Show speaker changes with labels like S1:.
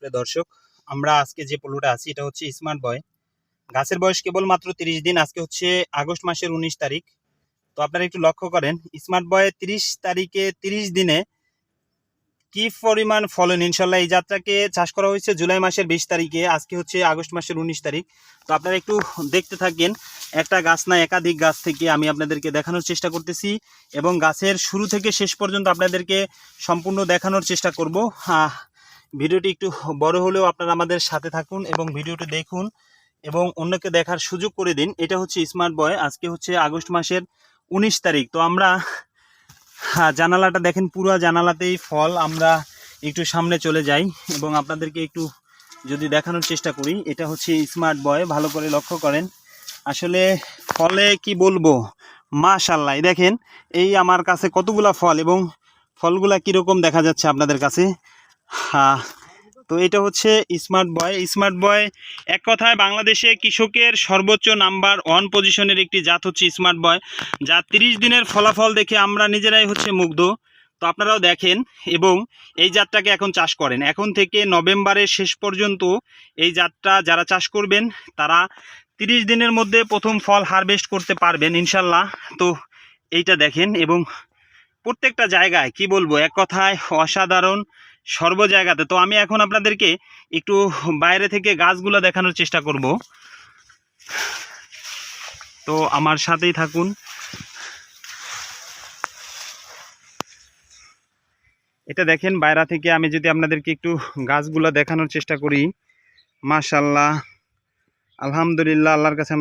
S1: সুপ্রিয় দর্শক, আমরা আজকে যে পলুটা আছি এটা হচ্ছে স্মার্ট বয়। গাছের বয়স কেবলমাত্র 30 দিন। আজকে হচ্ছে আগস্ট মাসের 19 তারিখ। তো আপনারা একটু লক্ষ্য করেন স্মার্ট বয়ে 30 তারিখে 30 দিনে কি পরিমাণ ফলন। ইনশাল্লাহ এই যাত্রাকে চাষ করা হয়েছে জুলাই মাসের 20 তারিখে, আজকে হচ্ছে আগস্ট মাসের 19 তারিখ। তো আপনারা একটু দেখতে থাকেন, একটা গাছ না একাধিক গাছ থেকে আমি আপনাদেরকে দেখানোর চেষ্টা করতেছি এবং গাছের শুরু থেকে শেষ পর্যন্ত আপনাদেরকে সম্পূর্ণ দেখানোর চেষ্টা করব। ভিডিওটি একটু বড় হলেও আপনারা আমাদের সাথে থাকুন এবং ভিডিওটি দেখুন এবং অন্যকে দেখার সুযোগ করে দিন। এটা হচ্ছে স্মার্ট বয়, আজকে হচ্ছে আগস্ট মাসের 19 তারিখ। তো আমরা জানালাটা দেখেন, পুরো জানালাতেই ফল। আমরা একটু সামনে চলে যাই এবং আপনাদেরকে একটু যদি দেখানোর চেষ্টা করি। এটা হচ্ছে স্মার্ট বয়, ভালো করে লক্ষ্য করেন। আসলে ফলে কি বলবো, মাশাআল্লাহ। দেখেন এই আমার কাছে কতগুলা ফল এবং ফলগুলা কীরকম দেখা যাচ্ছে আপনাদের কাছে। তো এটা হচ্ছে স্মার্ট বয়। স্মার্ট বয় এক কথায় বাংলাদেশে কৃষকের সর্বোচ্চ নাম্বার 1 পজিশনের একটি জাত হচ্ছে স্মার্ট বয়, যা 30 দিনের ফলাফল দেখে আমরা নিজেরাই হচ্ছে মুগ্ধ। তো আপনারাও দেখেন এবং এই জাতটাকে এখন চাষ করেন। এখন থেকে নভেম্বরের শেষ পর্যন্ত এই জাতটা যারা চাষ করবেন তারা 30 দিনের মধ্যে প্রথম ফল হারভেস্ট করতে পারবেন ইনশাল্লাহ। তো এইটা দেখেন এবং প্রত্যেকটা জায়গায় কি বলবো, এক কথায় অসাধারণ সর্ব জায়গাতে। তো আমি এখন আপনাদেরকে একটু বাইরে থেকে গাছগুলো দেখানোর চেষ্টা করব, তো আমার সাথেই থাকুন। এটা দেখেন বাইরে থেকে আমি যদি আপনাদেরকে একটু গাছগুলো দেখানোর চেষ্টা করি, মাশাআল্লাহ, আলহামদুলিল্লাহ, আল্লাহর কাছে